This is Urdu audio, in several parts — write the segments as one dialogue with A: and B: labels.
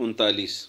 A: 39।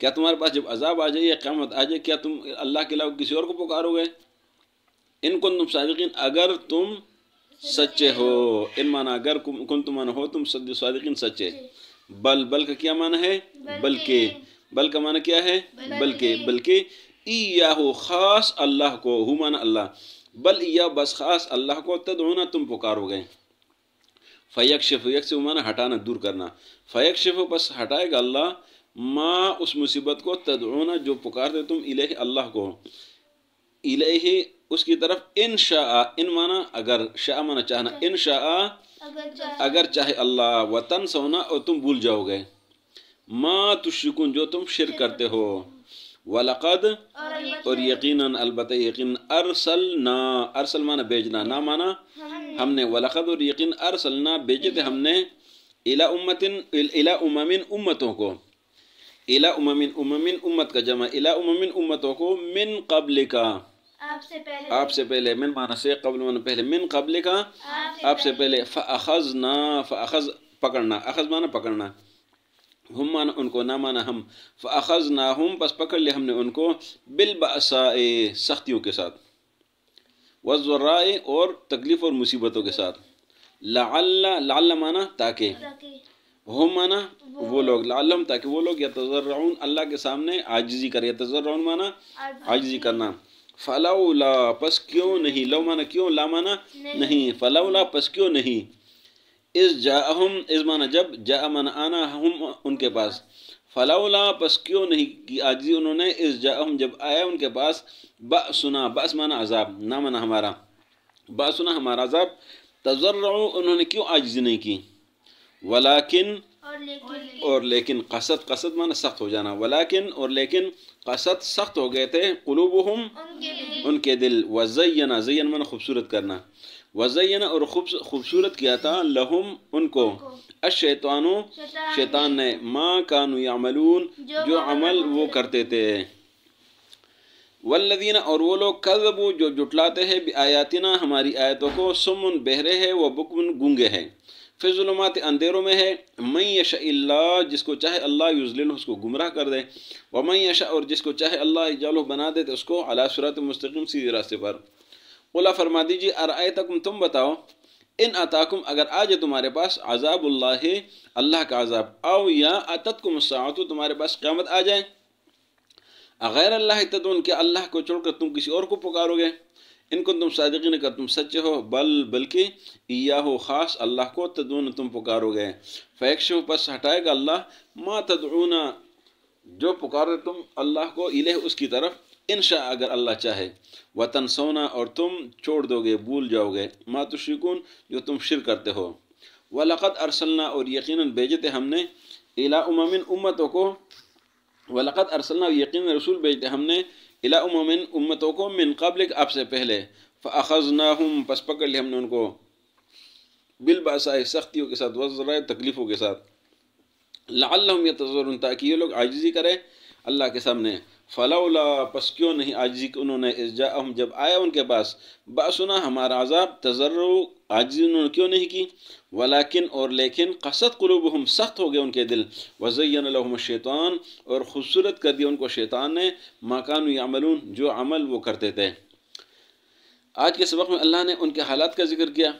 A: کیا تمہارے پاس جب عذاب آ جائے یا قیامت آ جائے کیا تم اللہ کے علاوہ کسی اور کو پکارو گے؟ ان کنتم صادقین اگر تم سچے ہو، ان معنی اگر کنتم معنی ہو تم صادقین سچے، بل کا کیا معنی ہے؟ بلکہ، بل کا معنی کیا ہے؟ بلکہ ایاہو خاص اللہ کو، ہو معنی اللہ، بل ایاہ بس خاص اللہ کو تدعونا تم پکارو گے، فیکشف، یکشف معنی ہٹانا دور کرنا، فیکشف بس ہٹائے گا اللہ ما اس مصیبت کو تدعونا جو پکارتے تم الیہ اللہ کو، الیہ اس کی طرف، ان شاء، ان معنی اگر، شاء معنی چاہنا، ان شاء اگر چاہے اللہ، وتنسونا اور تم بھول جاؤ گے، ما تشرکون جو تم شرک کرتے ہو، وَلَقَدْ اور یقیناً البتہ یقیناً ارسلنا، ارسل معنی بھیجنا، نا معنی ہم نے، وَلَقَدْ اور یقین ارسلنا بھیجے تھے ہم نے، الی امم امتوں کو، الی امم امت کا جمع، الی امم امتوں کو، من قبل کا آپ سے پہلے، من معنی سے، قبل معنی پہلے، من قبل کا آپ سے پہلے، فَأَخَذْنَا فَأَخَذ پکڑنا، اخذ معنی پکڑنا، ہم معنی ان کو، نہ معنی ہم، فَأَخَذْنَاهُمْ پس پکڑ لے ہم نے ان کو، بِالْبَأْسَاءِ سختیوں کے ساتھ، وَالضَّرَّاءِ اور تکلیف اور مصیبتوں کے ساتھ، لعل معنی تاکہ، ہم معنی وہ لوگ، لعلہم تاکہ وہ لوگ، یتضرعون اللہ کے سامنے عاجزی کرے، یتضرعون معنی عاجزی کرنا، فلولا پس کیوں نہیں، لو معنی کیوں، لا معنی نہیں، فلولا پس کیوں نہیں، از جاءہم، از معنی جب، جاء معنی آنا، ہم ان کے پاس، فلولا پس کیوں نہیں کی عاجزی انہوں نے، از جاءہم جب آیا ان کے پاس، بأسنا، بأس معنی عذاب، نہ معنی ہمارا، بأسنا ہمارا عذاب، تضرعوا انہوں نے کیوں عاجزی نہیں کی، ولیکن اور لیکن، قصد معنی سخت ہو جانا، ولیکن اور لیکن، قصد سخت ہو گئے تھے، قلوبہم ان کے دل، وزینا، زین معنی خوبصورت کرنا، وزینا اور خوبصورت کیا تھا، لہم ان کو، الشیطانو شیطان نے، ما کانوا یعملون جو عمل وہ کرتے تھے، والذین اور وہ لوگ، کذبوا جو جٹلاتے ہیں، بآیاتنا ہماری آیتوں کو، سمن بہرے ہے، و بکمن گونگے ہے، فی ظلمات اندھیروں میں ہے، من یشاء اللہ جس کو چاہے اللہ، یضللہ اس کو گمراہ کر دے، ومن یشاء اور جس کو چاہے اللہ، یجعلہ بنا دے اس کو، علی صراط مستقیم سیدھے راستے پر، قل فرما دیجیے، ارأیتکم تم بتاؤ، ان اتاکم اگر آ جائے تمہارے پاس، عذاب اللہ اللہ کا عذاب، او یا اتتکم الساعۃ تمہارے پاس قیامت آ جائے، غیر اللہ تدعون کہ اللہ کو چھوڑ کر تم کسی اور کو پکارو گے، ان کو تم صادقین اگر تم سچے ہو، بلکہ ایاہو خاص اللہ کو، تدعون تم پکارو گے، فیکشف پس ہٹائے گا اللہ، ما تدعون جو پکارے تم اللہ کو، الہ اس کی طرف، انشاء اگر اللہ چاہے، وتنسونا اور تم چھوڑ دو گے، بھول جاؤ گے، ما تشرکون جو تم شرک کرتے ہو، وَلَقَدْ ارسلنا اور یقیناً بھیجے تھے ہم نے، الی امم امتوں کو، وَلَقَدْ ارسلنا یقیناً رسول بھیجتے ہم نے، الی امم امتوں کو، من قبلک آپ سے پہلے، فاخذناہم پس پکڑ لے ہم نے ان کو، بالبأساء سختیوں کے ساتھ، والضراء تکلیفوں کے ساتھ، لعلہم یتضرعون تاکہ یہ لوگ عاجزی کرے اللہ کے سامنے، فلولا پس کیوں نہیں عاجزی انہوں نے، اذ جاءہم جب آیا ان کے پاس، بأسنا ہمارا عذاب، تضرعوا عاجزی انہوں نے کیوں نہیں کی، ولیکن اور لیکن، قست قلوبہم سخت ہو گئے ان کے دل، وزین لہم الشیطان اور خوبصورت کر دیا ان کو شیطان نے، ما کانوا یعملون جو عمل وہ کرتے تھے۔ آج کے سبق میں اللہ نے ان کے حالات کا ذکر کیا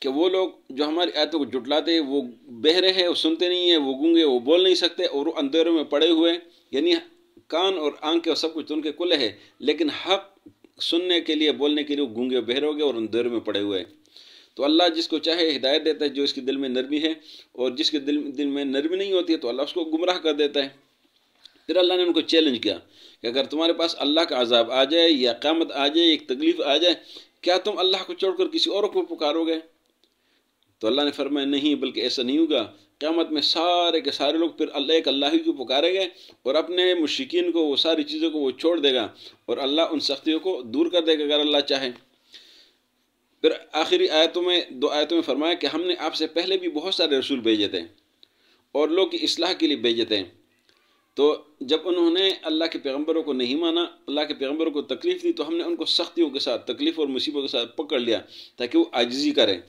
A: کہ وہ لوگ جو ہماری آیتوں کو جھٹلاتے ہیں، وہ بہرے ہیں، وہ سنتے نہیں ہیں، وہ گونگے، وہ بول نہیں سکتے، اور وہ اندھیروں میں پڑے ہوئے، یعنی کان اور آنکھیں اور سب کچھ ان کے کھلے ہے، لیکن حق سننے کے لیے، بولنے کے لیے وہ گونگے بہرے ہو گئے اور اندھیروں میں پڑے ہوئے۔ تو اللہ جس کو چاہے ہدایت دیتا ہے، جو اس کے دل میں نرمی ہے، اور جس کے دل میں نرمی نہیں ہوتی ہے تو اللہ اس کو گمراہ کر دیتا ہے۔ پھر اللہ نے ان کو چیلنج کیا کہ اگر تمہارے پاس اللہ کا عذاب آ جائے یا قیامت آ جائے، ایک تکلیف آ جائے، کیا تم اللہ کو چھوڑ کر کسی اور کو پکارو گے؟ تو اللہ نے فرمایا نہیں، بلکہ ایسا نہیں ہوگا، قیامت میں سارے کے سارے لوگ پھر ایک اللہ ہی کو پکارے گے، اور اپنے مشرکین کو، وہ ساری چیزوں کو وہ چھوڑ دے گا، اور اللہ ان سختیوں کو دور کر دے گا اگر اللہ چاہے۔ پھر آخری آیتوں میں، 2 آیتوں میں فرمایا کہ ہم نے آپ سے پہلے بھی بہت سارے رسول بھیجے تھے اور لوگ کی اصلاح کے لیے بھیجے تھے، تو جب انہوں نے اللہ کے پیغمبروں کو نہیں مانا، اللہ کے پیغمبروں کو تکلیف دی، تو ہم نے ان کو سختیوں کے ساتھ، تکلیف اور مصیبتوں کے ساتھ پکڑ لیا تاکہ وہ عاجزی کریں۔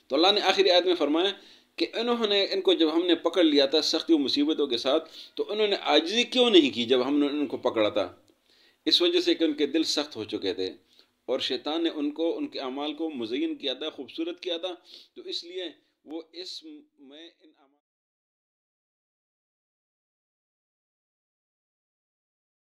A: تو اللہ نے آخری آیت میں فرمایا کہ انہوں نے ان کو جب ہم نے پکڑ لیا تھا سختی و مصیبتوں کے ساتھ تو انہوں نے عاجزی کیوں نہیں کی جب ہم نے ان کو پکڑا تھا؟ اس وجہ سے کہ ان کے دل سخت ہو چکے تھے اور شیطان نے ان کو ان کے اعمال کو مزین کیا تھا، خوبصورت کیا تھا، تو اس لیے وہ اس میں ان